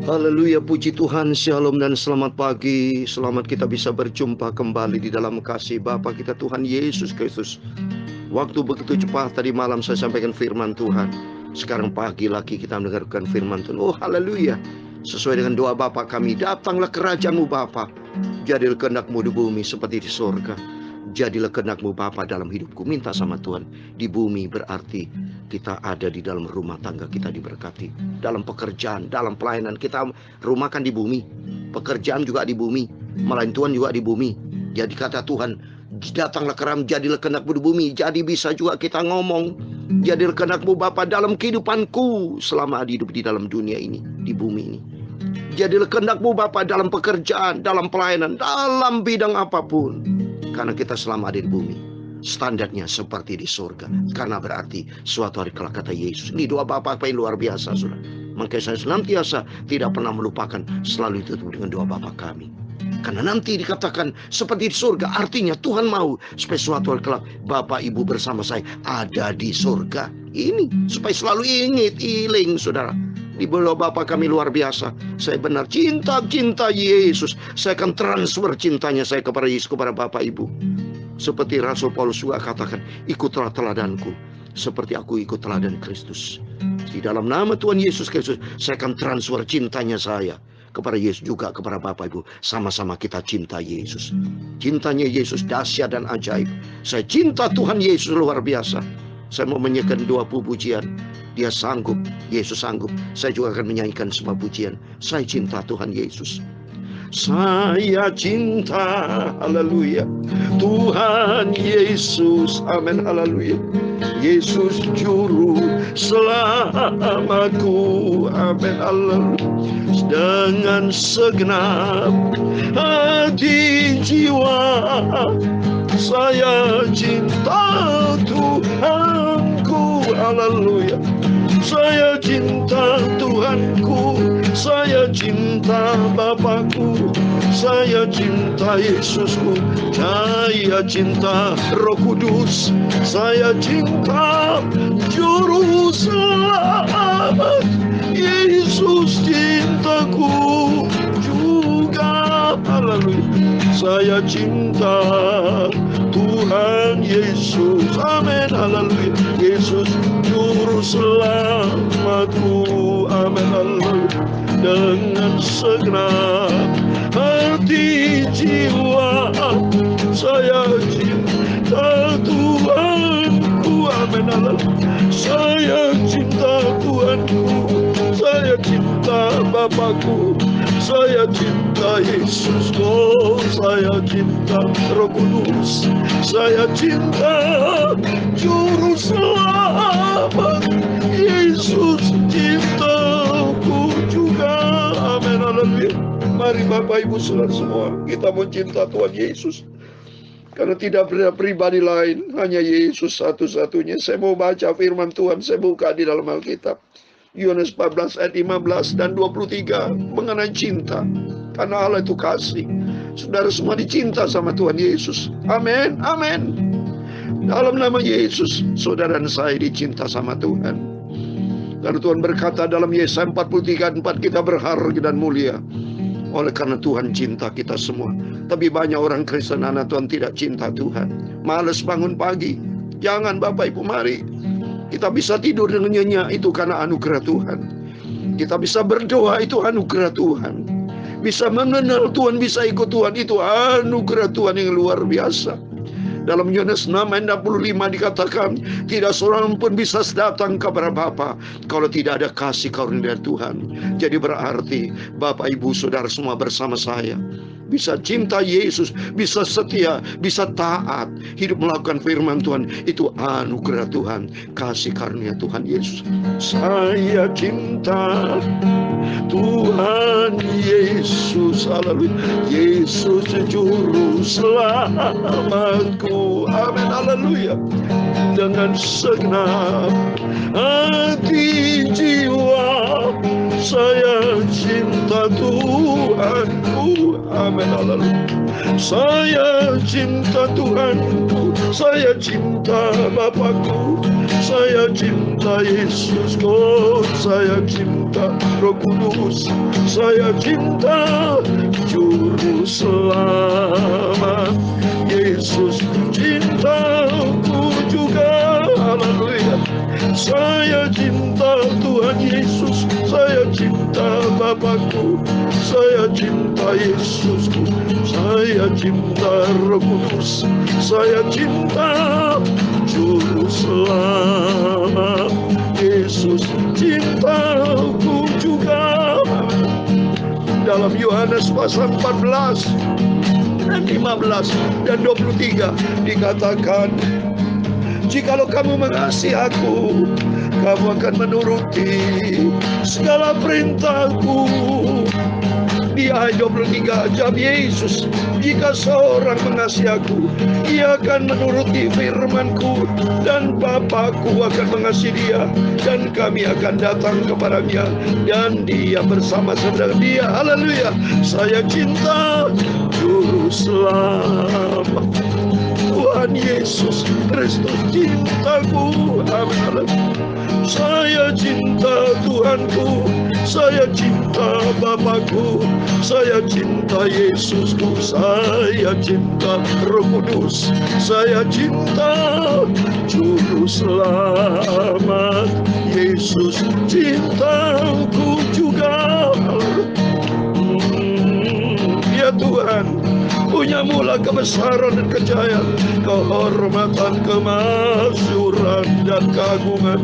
Haleluya, puji Tuhan, shalom dan selamat pagi. Selamat kita bisa berjumpa kembali di dalam kasih Bapa kita Tuhan Yesus Kristus. Waktu begitu cepat, tadi malam saya sampaikan firman Tuhan. Sekarang pagi lagi kita mendengarkan firman Tuhan. Oh haleluya, sesuai dengan doa Bapa kami, datanglah kerajaan-Mu Bapa. Jadilah kehendak-Mu di bumi seperti di surga. Jadilah kehendak-Mu Bapa dalam hidupku. Minta sama Tuhan. Di bumi berarti kita ada di dalam rumah tangga kita diberkati. Dalam pekerjaan, dalam pelayanan kita, rumah kan di bumi, pekerjaan juga di bumi, melayani Tuhan juga di bumi. Jadi kata Tuhan, datanglah keram, jadilah kehendak-Mu di bumi. Jadi bisa juga kita ngomong, jadilah kehendak-Mu Bapa dalam kehidupanku selama hidup di dalam dunia ini, di bumi ini. Jadilah kehendak-Mu Bapa dalam pekerjaan, dalam pelayanan, dalam bidang apapun. Karena kita selama ada di bumi, standarnya seperti di surga. Karena berarti suatu hari kelak, kata Yesus. Ini doa Bapa apa yang luar biasa, saudara. Makanya saya senantiasa tidak pernah melupakan, selalu ditutup dengan doa Bapa kami. Karena nanti dikatakan seperti di surga, artinya Tuhan mau supaya suatu hari kelak Bapak Ibu bersama saya ada di surga ini, supaya selalu ingat, iling saudara. Di doa Bapa kami luar biasa. Saya benar cinta Yesus. Saya akan transfer cintanya saya kepada Yesus, kepada Bapak Ibu. Seperti Rasul Paulus juga katakan, ikutlah teladanku seperti aku ikut teladan Kristus. Di dalam nama Tuhan Yesus Kristus, saya akan transfer cintanya saya kepada Yesus, juga kepada Bapak Ibu. Sama-sama kita cinta Yesus. Cintanya Yesus dahsyat dan ajaib. Saya cinta Tuhan Yesus luar biasa. Saya mau menyanyikan 2 pujian. Dia sanggup, Yesus sanggup. Saya juga akan menyanyikan sebuah pujian. Saya cinta Tuhan Yesus. Saya cinta, haleluya, Tuhan Yesus, amin, haleluya. Yesus juru selamatku, amin, haleluya. Dengan segenap hati jiwa, saya cinta Tuhanku, haleluya. Saya cinta Tuhanku, saya cinta Bapakku, saya cinta Yesusku, saya cinta Roh Kudus, saya cinta Juru Selamat. Yesus cintaku juga, haleluya. Saya cinta Tuhan Yesus, amin, haleluya. Yesus Juru Selamatku, amin, haleluya. Dengan segenap hati jiwa, saya cinta Tuhanku, amin, haleluya. Saya cinta Tuhanku, saya cinta Bapakku, saya cinta Yesus, oh saya cinta Roh Kudus, saya cinta Juru Selamat. Yesus cintaku juga, amin, haleluya. Mari Bapak Ibu saudara semua, kita mau cinta Tuhan Yesus. Karena tidak ada pribadi lain, hanya Yesus satu-satunya. Saya mau baca firman Tuhan, saya buka di dalam Alkitab. Yohanes 14 ayat 15 dan 23 mengenai cinta. Karena Allah itu kasih. Saudara semua dicinta sama Tuhan Yesus. Amin, amin. Dalam nama Yesus, saudara dan saya dicinta sama Tuhan. Karena Tuhan berkata dalam Yesaya 43:4, kita berharga dan mulia oleh karena Tuhan cinta kita semua. Tapi banyak orang Kristen, anak Tuhan, tidak cinta Tuhan. Males bangun pagi. Jangan Bapak Ibu, mari kita bisa tidur dengan nyenyak, itu karena anugerah Tuhan. Kita bisa berdoa, itu anugerah Tuhan. Bisa mengenal Tuhan, bisa ikut Tuhan, itu anugerah Tuhan yang luar biasa. Dalam Yohanes 6 ayat 65 dikatakan, tidak seorang pun bisa datang kepada Bapa kalau tidak ada kasih karunia dari Tuhan. Jadi berarti Bapak Ibu saudara semua bersama saya bisa cinta Yesus, bisa setia, bisa taat, hidup melakukan firman Tuhan, itu anugerah Tuhan, kasih karunia Tuhan Yesus. Saya cinta Tuhan Yesus, haleluya. Yesus Juru Selamatku, amin, haleluya. Dengan segenap hati jiwa, saya cinta Tuhanku, amin, haleluya. Saya cinta Tuhanku, saya cinta Bapakku, Saya cinta Yesus, oh saya cinta Roh Kudus, saya cinta Juru Selamat. Yesus cintaku juga, haleluya. Saya cinta Tuhan Yesus, saya cinta Bapakku, saya cinta Yesusku, saya cinta Roh Kudus, saya cinta Juru Selamat. Yesus cintaku juga. Dalam Yohanes pasal 14 dan 15 dan 23 dikatakan, jikalau kamu mengasihi aku, kamu akan menuruti segala perintahku. Di ayat 23 jawab Yesus, jika seorang mengasihi aku, ia akan menuruti firmanku, dan Bapakku akan mengasihi dia, dan kami akan datang kepadanya, dan dia bersama-sama dengan dia. Haleluya. Saya cinta Juru Selamat Tuhan Yesus Kristus, cintaku. Amin. Saya cinta Tuhanku, saya cinta Bapakku, saya cinta Yesusku, saya cinta Roh Kudus, saya cinta Juru Selamat. Yesus cintaku juga. Ya Tuhan, punya mula kebesaran dan kejayaan, kehormatan, kemasyuran dan keagungan.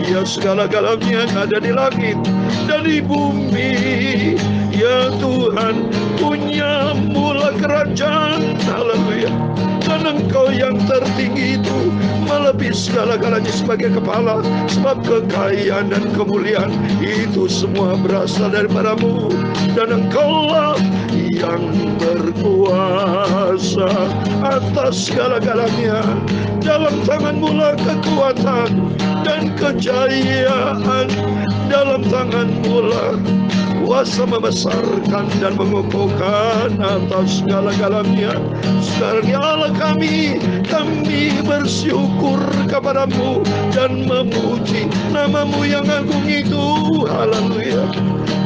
Ya segala-galanya yang ada di langit dan di bumi. Ya Tuhan, punya mula kerajaan. Haleluya. Dan Engkau yang tertinggi itu melebihi segala-galanya sebagai kepala. Sebab kekayaan dan kemuliaan itu semua berasal daripadamu, dan Engkaulah yang berkuasa atas segala-galanya. Dalam tangan-Mu lah kekuatan dan kejayaan, dalam tangan-Mu lah kuasa membesarkan dan mengukuhkan atas segala-galanya. Sekarang ya Allah kami bersyukur kepada-Mu dan memuji nama-Mu yang agung itu. Haleluya.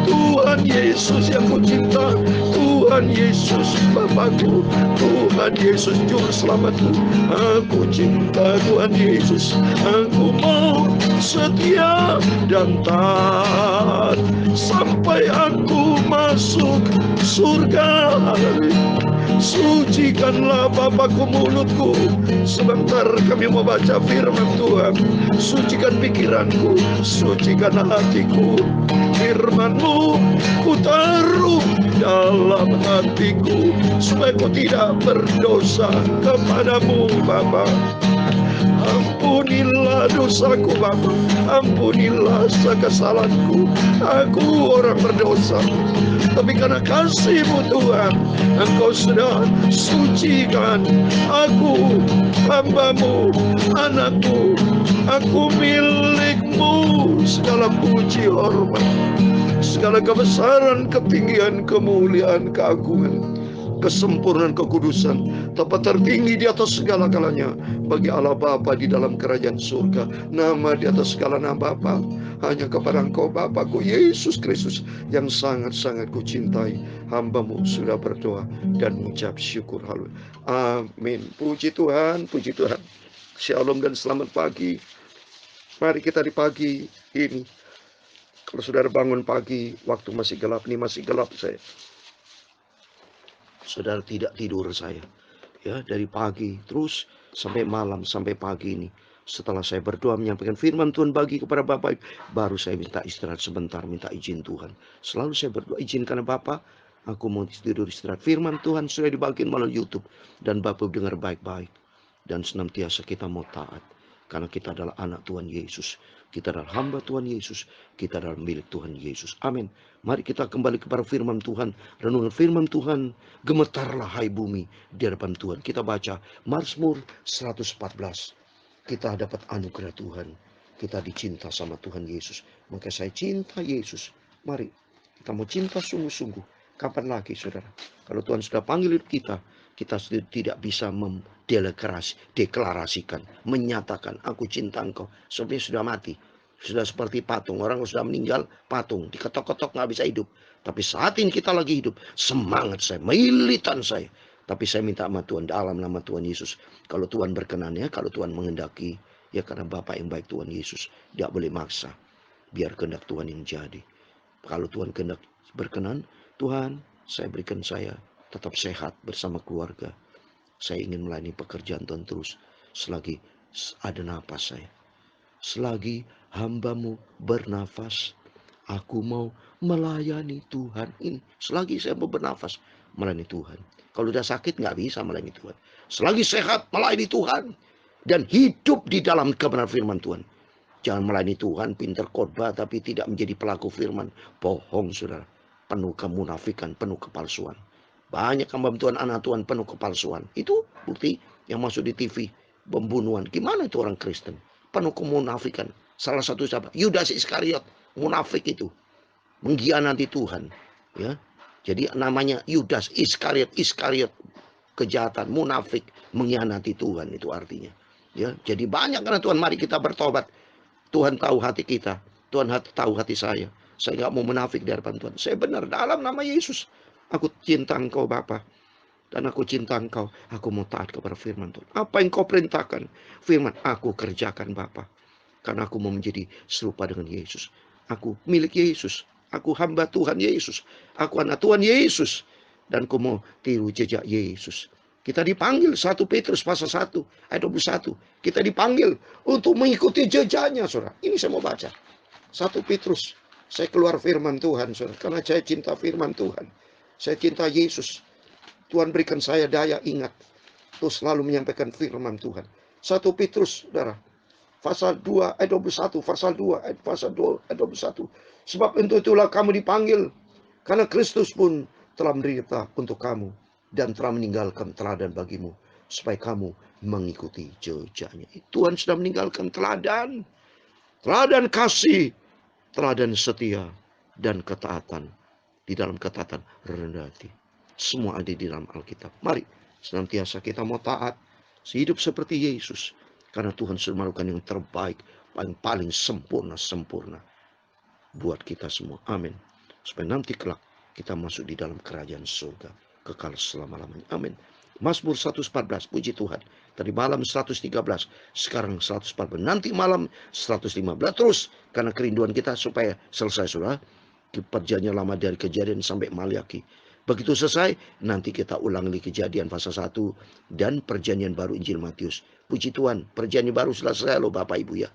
Tuhan Yesus yang ku cinta, Tuhan Yesus Bapakku, Tuhan Yesus Juru Selamatku. Aku cinta Tuhan Yesus, aku mau setia dan taat sampai aku masuk surga. Sucikanlah Bapakku mulutku, sebentar kami mau baca firman Tuhan. Sucikan pikiranku, sucikan hatiku. Firman-Mu ku taruh dalam hatiku, supaya ku tidak berdosa kepadamu Bapa. Ampunilah dosaku Bapa, ampunilah kesalahanku. Aku orang berdosa, tapi karena kasih-Mu Tuhan, Engkau sudah sucikan aku, hamba-Mu, anakku. Aku milik-Mu. Segala puji hormat, segala kebesaran, ketinggian, kemuliaan, keagungan, kesempurnaan, kekudusan, tempat tertinggi di atas segala-galanya bagi Allah Bapa di dalam kerajaan surga. Nama di atas segala nama Bapa, hanya kepada Engkau Bapakku Yesus Kristus yang sangat-sangat ku cintai. Hamba-Mu sudah berdoa dan mengucap syukur. Haleluya. Amin. Puji Tuhan, puji Tuhan. Shalom dan selamat pagi. Mari kita di pagi ini, kalau saudara bangun pagi, waktu masih gelap, ini masih gelap saya, saudara tidak tidur saya, ya, dari pagi terus sampai malam, sampai pagi ini. Setelah saya berdoa menyampaikan firman Tuhan bagi kepada Bapak, baru saya minta istirahat sebentar, minta izin Tuhan. Selalu saya berdoa, izinkan Bapak, aku mau tidur istirahat. Firman Tuhan sudah dibagikan melalui YouTube, dan Bapak dengar baik-baik, dan senantiasa kita mau taat. Karena kita adalah anak Tuhan Yesus, kita adalah hamba Tuhan Yesus, kita adalah milik Tuhan Yesus. Amin. Mari kita kembali kepada firman Tuhan, renungan firman Tuhan. Gemetarlah hai bumi di hadapan Tuhan. Kita baca Mazmur 114. Kita dapat anugerah Tuhan, kita dicinta sama Tuhan Yesus. Maka saya cinta Yesus. Mari kita mau cinta sungguh-sungguh. Kapan lagi saudara? Kalau Tuhan sudah panggil kita, kita tidak bisa deklarasikan, menyatakan aku cinta engkau. Sebenarnya sudah mati. Sudah seperti patung. Orang sudah meninggal, patung. Diketok-ketok nggak bisa hidup. Tapi saat ini kita lagi hidup. Semangat saya, militan saya. Tapi saya minta sama Tuhan, dalam nama Tuhan Yesus. Kalau Tuhan berkenan ya, kalau Tuhan menghendaki. Ya karena Bapa yang baik Tuhan Yesus. Tidak boleh maksa. Biar kehendak Tuhan yang jadi. Kalau Tuhan kehendak berkenan, Tuhan saya berikan saya tetap sehat bersama keluarga. Saya ingin melayani pekerjaan Tuhan terus. Selagi ada nafas saya. Selagi hamba-Mu bernafas, aku mau melayani Tuhan ini. Selagi saya mau bernafas, melayani Tuhan. Kalau udah sakit nggak bisa melayani Tuhan. Selagi sehat, melayani Tuhan. Dan hidup di dalam kebenaran firman Tuhan. Jangan melayani Tuhan, pintar khotbah tapi tidak menjadi pelaku firman. Bohong saudara. Penuh kemunafikan, penuh kepalsuan. Banyak hamba Tuhan, anak Tuhan penuh kepalsuan. Itu bukti yang masuk di TV. Pembunuhan. Gimana itu orang Kristen? Penuh kemunafikan. Salah satu siapa? Yudas Iskariot. Munafik itu. Mengkhianati Tuhan. Ya. Jadi namanya Yudas Iskariot. Iskariot. Kejahatan. Munafik. Mengkhianati Tuhan itu artinya. Ya. Jadi banyak karena Tuhan, mari kita bertobat. Tuhan tahu hati kita. Tuhan tahu hati saya. Saya nggak mau munafik di hadapan Tuhan. Saya benar dalam nama Yesus. Aku cinta engkau Bapa. Dan aku cinta engkau. Aku mau taat kepada firman Tuhan. Apa yang kau perintahkan? Firman, aku kerjakan Bapa. Karena aku mau menjadi serupa dengan Yesus. Aku milik Yesus. Aku hamba Tuhan Yesus. Aku anak Tuhan Yesus. Dan aku mau tiru jejak Yesus. Kita dipanggil 1 Petrus pasal 1 ayat 21. Kita dipanggil untuk mengikuti jejaknya, saudara. Ini saya mau baca. 1 Petrus. Saya keluar firman Tuhan, saudara. Karena saya cinta firman Tuhan. Saya cinta Yesus. Tuhan berikan saya daya ingat. Terus selalu menyampaikan firman Tuhan. 1 Petrus, saudara. Pasal 2 ayat 21. Pasal 2 ayat 21. Sebab untuk itulah kamu dipanggil. Karena Kristus pun telah menderita untuk kamu. Dan telah meninggalkan teladan bagimu. Supaya kamu mengikuti jejaknya. Tuhan sudah meninggalkan teladan. Teladan kasih. Teladan setia. Dan ketaatan. Di dalam ketaatan rendah hati. Semua ada di dalam Alkitab. Mari senantiasa kita mau taat. Hidup seperti Yesus. Karena Tuhan sudah melakukan yang terbaik. Paling sempurna. Buat kita semua. Amin. Supaya nanti kelak kita masuk di dalam kerajaan surga. Kekal selama-lamanya. Amin. Mazmur 114. Puji Tuhan. Tadi malam 113. Sekarang 114. Nanti malam 115. Terus. Karena kerinduan kita supaya selesai sudah. Perjanjian lama dari Kejadian sampai Maliaki. Begitu selesai, nanti kita ulang lagi Kejadian pasal 1 dan perjanjian baru Injil Matius. Puji Tuhan, perjanjian baru sudah selesai loh Bapak Ibu ya.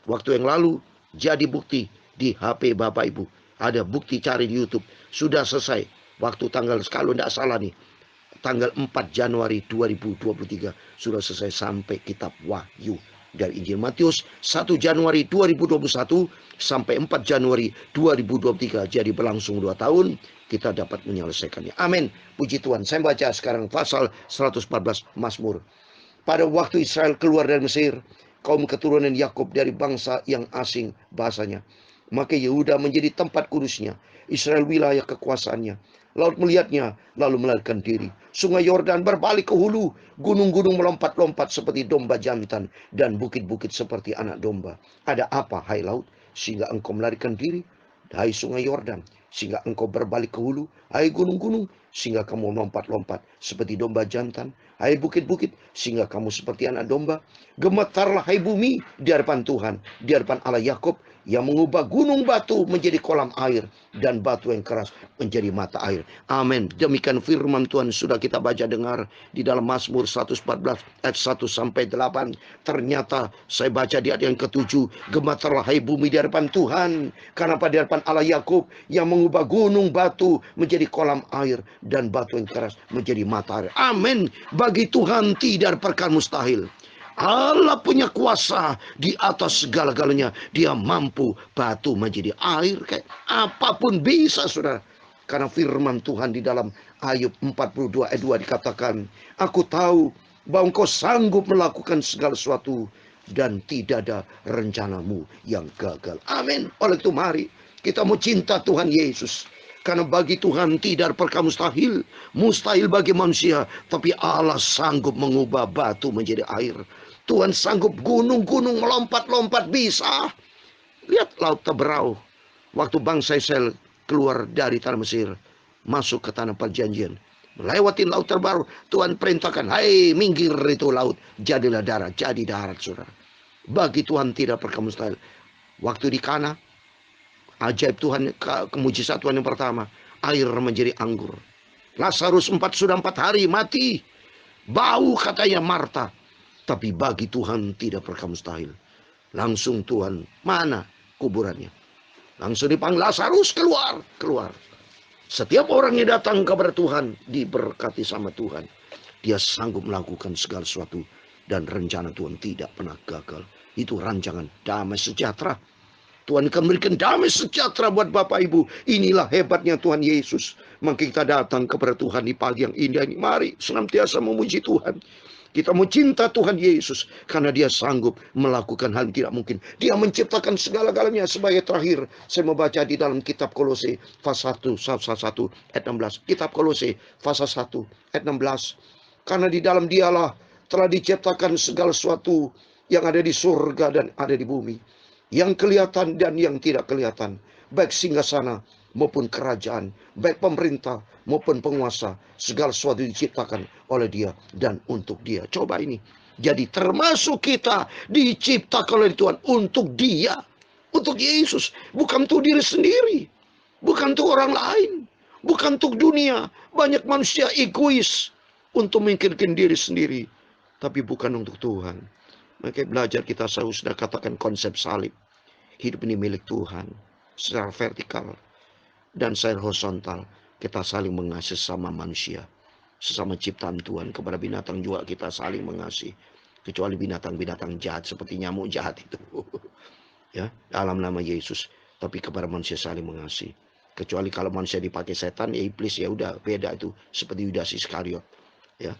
Waktu yang lalu jadi bukti di HP Bapak Ibu. Ada bukti cari di YouTube. Sudah selesai. Waktu tanggal, kalau tidak salah nih, tanggal 4 Januari 2023 sudah selesai sampai kitab Wahyu. Dari Injil Matius 1 Januari 2021 sampai 4 Januari 2023. Jadi berlangsung 2 tahun kita dapat menyelesaikannya. Amin. Puji Tuhan. Saya baca sekarang pasal 114 Mazmur. Pada waktu Israel keluar dari Mesir, kaum keturunan Yakub dari bangsa yang asing bahasanya. Maka Yehuda menjadi tempat kudusnya. Israel wilayah kekuasaannya. Laut melihatnya, lalu melarikan diri. Sungai Yordan berbalik ke hulu. Gunung-gunung melompat-lompat seperti domba jantan. Dan bukit-bukit seperti anak domba. Ada apa, hai laut? Sehingga engkau melarikan diri. Hai sungai Yordan. Sehingga engkau berbalik ke hulu. Hai gunung-gunung. Sehingga kamu melompat-lompat seperti domba jantan. Hai bukit-bukit. Sehingga kamu seperti anak domba. Gemetarlah hai bumi di hadapan Tuhan. Di hadapan Allah Yakub. Yang mengubah gunung batu menjadi kolam air. Dan batu yang keras menjadi mata air. Amin. Demikian firman Tuhan sudah kita baca dengar. Di dalam Mazmur 114 ayat 1 sampai 8. Ternyata saya baca di ayat yang ke-7. Gemetarlah hai bumi di hadapan Tuhan. Karena pada hadapan Allah Yakub. Yang mengubah gunung batu menjadi kolam air. Dan batu yang keras menjadi mata air. Amin. Bagi Tuhan tidak perkara mustahil. Allah punya kuasa di atas segala-galanya. Dia mampu batu menjadi air. Kayak apapun bisa, saudara. Karena firman Tuhan di dalam Ayub 42 ayat 2 dikatakan, aku tahu bahwa engkau sanggup melakukan segala sesuatu. Dan tidak ada rencanamu yang gagal. Amin. Oleh itu mari kita mau cinta Tuhan Yesus. Karena bagi Tuhan tidak ada perkara mustahil. Mustahil bagi manusia, tapi Allah sanggup mengubah batu menjadi air. Tuhan sanggup gunung-gunung melompat-lompat bisa. Lihat laut Teberau. Waktu bangsa Israel keluar dari tanah Mesir, masuk ke tanah perjanjian, melewati laut Teberau, Tuhan perintahkan, hai minggir itu laut, jadilah darat, jadi darat, saudara. Bagi Tuhan tidak perkara mustahil. Waktu di Kana, ajaib Tuhan, kemujizat Tuhan yang pertama, air menjadi anggur. Lazarus sudah 4 hari mati, bau katanya Marta. Tapi bagi Tuhan tidak perkara mustahil. Langsung Tuhan, mana kuburannya? Langsung dipanggil, Lazarus keluar. Setiap orang yang datang kepada Tuhan diberkati sama Tuhan. Dia sanggup melakukan segala sesuatu, dan rencana Tuhan tidak pernah gagal. Itu rancangan damai sejahtera. Tuhan akan memberikan damai sejahtera buat Bapak Ibu. Inilah hebatnya Tuhan Yesus. Maka kita datang kepada Tuhan di pagi yang indah ini. Mari senantiasa memuji Tuhan. Kita mau cinta Tuhan Yesus karena Dia sanggup melakukan hal yang tidak mungkin. Dia menciptakan segala-galanya. Sebagai terakhir, saya mau baca di dalam kitab Kolose pasal 1 ayat 16. Kitab Kolose pasal 1 ayat 16. Karena di dalam Dialah telah diciptakan segala sesuatu yang ada di surga dan ada di bumi, yang kelihatan dan yang tidak kelihatan, baik singgasana maupun kerajaan, baik pemerintah maupun penguasa, segala sesuatu diciptakan oleh Dia dan untuk Dia. Coba ini. Jadi termasuk kita diciptakan oleh Tuhan untuk Dia, untuk Yesus, bukan untuk diri sendiri, bukan untuk orang lain, bukan untuk dunia. Banyak manusia egois untuk memikirkan diri sendiri, tapi bukan untuk Tuhan. Maka belajar kita sudah katakan konsep salib. Hidup ini milik Tuhan secara vertikal dan secara horizontal. Kita saling mengasihi sesama manusia, sesama ciptaan Tuhan. Kepada binatang juga kita saling mengasihi, kecuali binatang-binatang jahat seperti nyamuk jahat itu. Ya, dalam nama Yesus. Tapi kepada manusia saling mengasihi. Kecuali kalau manusia dipakai setan, ya iblis, ya udah beda itu, seperti Yudas Iskariot. Ya.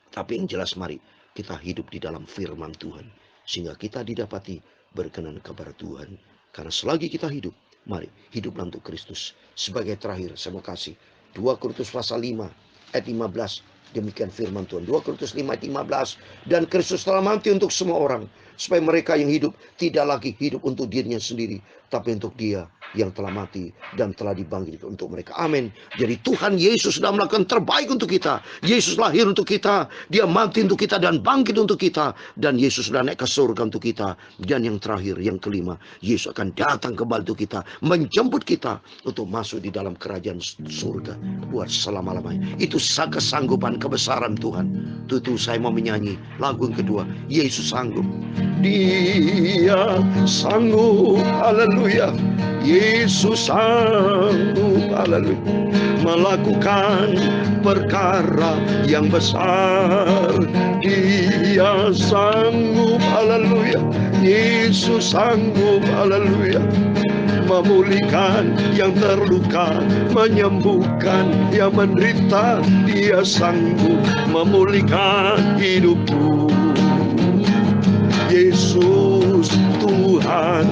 Tapi yang jelas mari kita hidup di dalam firman Tuhan, sehingga kita didapati berkenan kepada Tuhan. Karena selagi kita hidup, mari hiduplah untuk Kristus. Sebagai terakhir, saya mau kasih 2 Korintus pasal 5 ayat 15. Demikian firman Tuhan. 2 Korintus 5 ayat 15. Dan Kristus telah mati untuk semua orang, supaya mereka yang hidup tidak lagi hidup untuk dirinya sendiri, tapi untuk Dia yang telah mati dan telah dibangkitkan untuk mereka. Amin. Jadi Tuhan Yesus sudah melakukan terbaik untuk kita. Yesus lahir untuk kita, Dia mati untuk kita dan bangkit untuk kita, dan Yesus sudah naik ke surga untuk kita. Dan yang terakhir, yang kelima, Yesus akan datang kembali untuk kita, menjemput kita untuk masuk di dalam kerajaan surga buat selama-lamanya. Itu kesanggupan, kebesaran Tuhan. Itu saya mau menyanyi lagu yang kedua, Yesus sanggup. Dia sanggup, haleluya. Yesus sanggup, haleluya, melakukan perkara yang besar. Dia sanggup, haleluya. Yesus sanggup, haleluya, memulihkan yang terluka, menyembuhkan yang menderita. Dia sanggup memulihkan hidupku. Yesus Tuhan,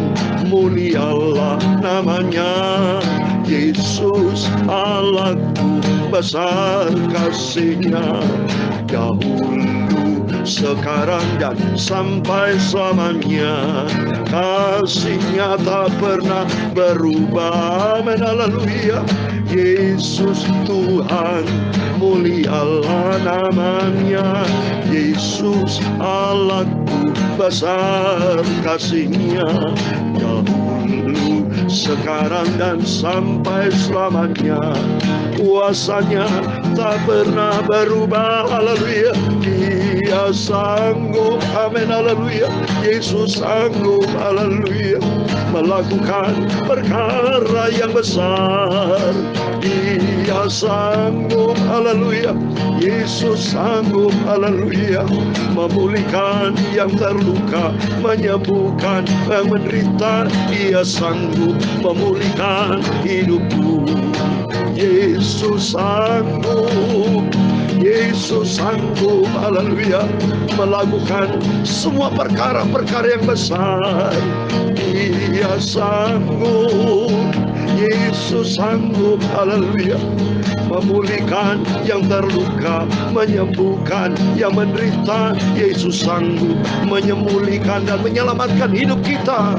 mulialah namanya. Yesus Allahku, besar kasih-Nya, dahulu, sekarang, dan sampai selamanya. Kasih-Nya tak pernah berubah. Amin, haleluya. Yesus Tuhan, mulialah namanya. Yesus Allahku, besar kasih-Nya, dahulu, sekarang, dan sampai selamanya. Kuasanya tak pernah berubah. Haleluya. Dia sanggup. Amin, haleluya. Yesus sanggup, haleluya, melakukan perkara yang besar. Dia sanggup, haleluya. Yesus sanggup, haleluya, memulihkan yang terluka, menyembuhkan yang menderita. Dia sanggup memulihkan hidupku. Yesus sanggup. Yesus sanggup, haleluya, melakukan semua perkara-perkara yang besar. Dia sanggup. Yesus sanggup, haleluya, memulihkan yang terluka, menyembuhkan yang menderita. Yesus sanggup menyembuhkan dan menyelamatkan hidup kita.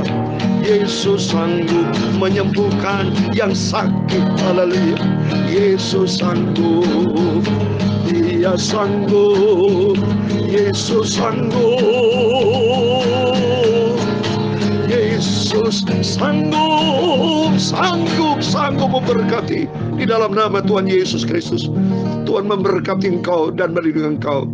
Yesus sanggup menyembuhkan yang sakit, haleluya. Yesus sanggup, Dia sanggup, Yesus sanggup, Yesus sanggup, sanggup memberkati. Di dalam nama Tuhan Yesus Kristus, Tuhan memberkati engkau dan melindungi engkau.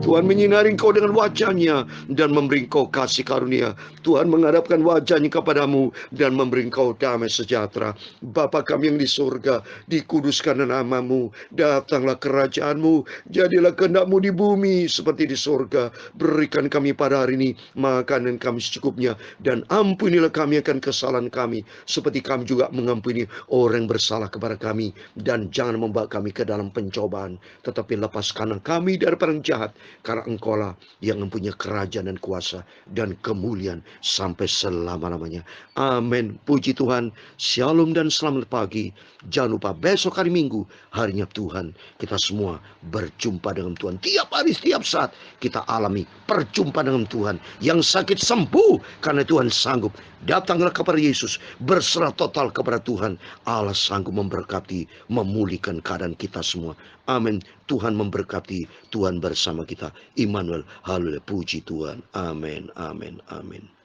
Tuhan menyinari engkau dengan wajah-Nya dan memberi engkau kasih karunia. Tuhan menghadapkan wajah-Nya kepadamu dan memberi engkau damai sejahtera. Bapa kami yang di surga, dikuduskan nama-Mu, datanglah kerajaan-Mu, jadilah kehendak-Mu di bumi seperti di surga. Berikan kami pada hari ini makanan kami secukupnya, dan ampunilah kami akan kesalahan kami, seperti kami juga mengampuni orang yang bersalah kepada kami. Dan jangan membawa kami ke dalam pencobaan, tetapi lepaskan kami dari orang jahat, karena Engkaulah yang mempunyai kerajaan dan kuasa dan kemuliaan sampai selama-lamanya. Amin. Puji Tuhan. Shalom dan selamat pagi. Jangan lupa besok hari Minggu, harinya Tuhan. Kita semua berjumpa dengan Tuhan. Tiap hari, setiap saat kita alami perjumpaan dengan Tuhan. Yang sakit sembuh karena Tuhan sanggup. Datanglah kepada Yesus, berserah total kepada Tuhan. Allah sanggup memberkati, memulihkan keadaan kita semua. Amin. Tuhan memberkati, Tuhan bersama kita. Immanuel, haleluya, puji Tuhan. Amin, amin, amin.